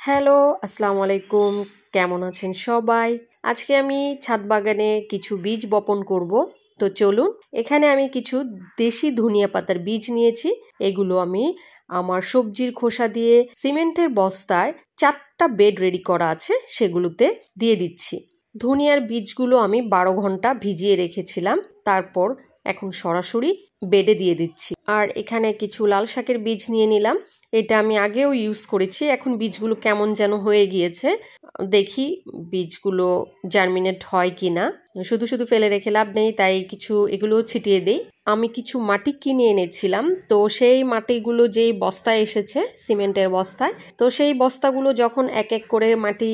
Hello, আসসালামু আলাইকুম। কেমন আছেন সবাই? আজকে আমি ছাদ বাগানে কিছু বীজ বপন করব। তো চলুন, এখানে আমি কিছু দেশি ধনিয়া পাতার বীজ নিয়েছি। এগুলো আমি আমার সবজির খোসা দিয়ে সিমেন্টের বস্তায় 4টা বেড রেডি করা আছে সেগুলোতে দিয়ে দিচ্ছি। ধনিয়ার বীজগুলো আমি 12 ঘন্টা ভিজিয়ে রেখেছিলাম। তারপর এখন সরাসরি বেডে দিয়ে দিচ্ছি। আর এখানে কিছু লাল শাকের বীজ নিয়ে নিলাম। এটা আমি আগেও ইউজ করেছি। এখন বীজগুলো কেমন যেন হয়ে গিয়েছে। দেখি বীজগুলো জার্মিনেট হয় কিনা। শুধু শুধু ফেলে রেখে লাভ নেই, তাই কিছু এগুলো ছিটিয়ে দেই। আমি কিছু মাটি কিনে এনেছিলাম, তো সেই মাটিগুলো যেই বস্তায় এসেছে সিমেন্টের বস্তায়, তো সেই বস্তাগুলো যখন এক এক করে মাটি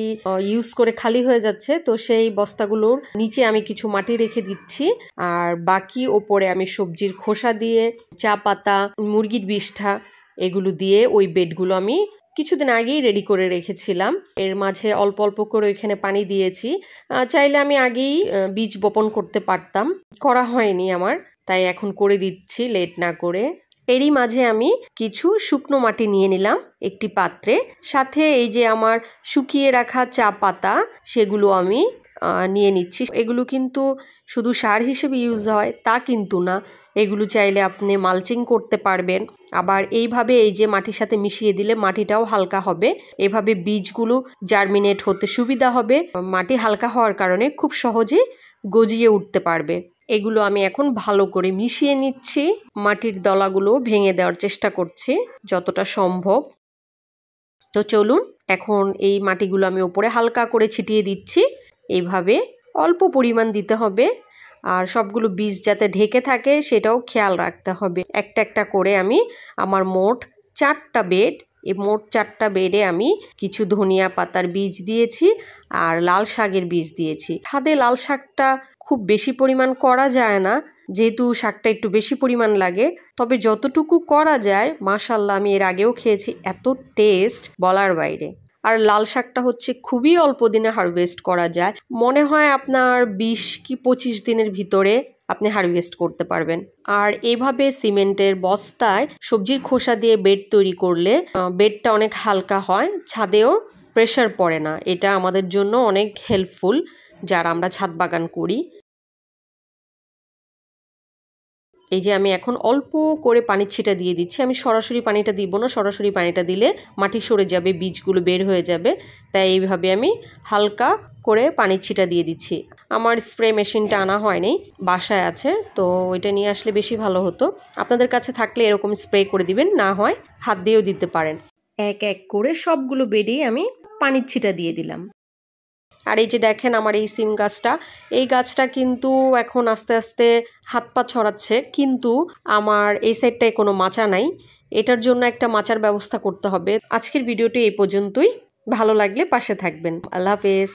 ইউজ করে খালি হয়ে যাচ্ছে, তো সেই বস্তাগুলোর নিচে আমি কিছু মাটি রেখে দিচ্ছি। আর বাকি ওপরে আমি সবজির খোসা দিয়ে, চা পাতা, মুরগির বিষ্ঠা এগুলো দিয়ে ওই বেডগুলো আমি কিছুদিন আগেই রেডি করে রেখেছিলাম। এর মাঝে অল্প অল্প করে ওইখানে পানি দিয়েছি। চাইলে আমি আগেই বীজ বপন করতে পারতাম, করা হয়নি আমার, তাই এখন করে দিচ্ছি লেট না করে। এরই মাঝে আমি কিছু শুকনো মাটি নিয়ে নিলাম একটি পাত্রে। সাথে এই যে আমার শুকিয়ে রাখা চা পাতা, সেগুলো আমি নিয়ে নিচ্ছি। এগুলো কিন্তু শুধু সার হিসেবে ইউজ হয় তা কিন্তু না, এগুলো চাইলে আপনি মালচিং করতে পারবেন। আবার এইভাবে এই যে মাটির সাথে মিশিয়ে দিলে মাটিটাও হালকা হবে। এভাবে বীজগুলো জার্মিনেট হতে সুবিধা হবে। মাটি হালকা হওয়ার কারণে খুব সহজে গজিয়ে উঠতে পারবে। এগুলো আমি এখন ভালো করে মিশিয়ে নিচ্ছি। মাটির দলাগুলো ভেঙে দেওয়ার চেষ্টা করছি যতটা সম্ভব। তো চলুন, এখন এই মাটিগুলো আমি ওপরে হালকা করে ছিটিয়ে দিচ্ছি। এইভাবে অল্প পরিমাণ দিতে হবে, আর সবগুলো বীজ যাতে ঢেকে থাকে সেটাও খেয়াল রাখতে হবে। একটা একটা করে আমি আমার মোট 4টা বেড, এই মোট 4টা বেডে আমি কিছু ধনিয়া পাতার বীজ দিয়েছি আর লাল শাকের বীজ দিয়েছি। ছাদে লাল শাকটা খুব বেশি পরিমাণ করা যায় না, যেহেতু শাকটা একটু বেশি পরিমাণ লাগে। তবে যতটুকু করা যায়, মাশাআল্লাহ, আমি এর আগেও খেয়েছি, এত টেস্ট বলার বাইরে। আর লাল শাকটা হচ্ছে খুবই অল্প দিনে হারভেস্ট করা যায়। মনে হয় আপনার 20 কি 25 দিনের ভিতরে আপনি হারভেস্ট করতে পারবেন। আর এইভাবে সিমেন্টের বস্তায় সবজির খোসা দিয়ে বেড তৈরি করলে বেডটা অনেক হালকা হয়, ছাদেও প্রেশার পড়ে না। এটা আমাদের জন্য অনেক হেল্পফুল যারা আমরা ছাদ বাগান করি। এই যে আমি এখন অল্প করে পানির ছিটা দিয়ে দিচ্ছি। আমি সরাসরি পানিটা দিব না, সরাসরি পানিটা দিলে মাটি সরে যাবে, বীজগুলো বের হয়ে যাবে। তাই এইভাবে আমি হালকা করে পানির ছিটা দিয়ে দিচ্ছি। আমার স্প্রে মেশিনটা আনা হয়নি, বাসায় আছে, তো ওইটা নিয়ে আসলে বেশি ভালো হতো। আপনাদের কাছে থাকলে এরকম স্প্রে করে দিবেন, না হয় হাত দিয়েও দিতে পারেন। এক এক করে সবগুলো বেডেই আমি পানির ছিটা দিয়ে দিলাম। আর এই যে দেখেন আমার এই সিম গাছটা, এই গাছটা কিন্তু এখন আস্তে আস্তে হাত পা ছড়াচ্ছে, কিন্তু আমার এই সাইডটায় কোনো মাচা নাই। এটার জন্য একটা মাচার ব্যবস্থা করতে হবে। আজকের ভিডিওটি এই পর্যন্তই। ভালো লাগলে পাশে থাকবেন। আল্লাহ হাফেজ।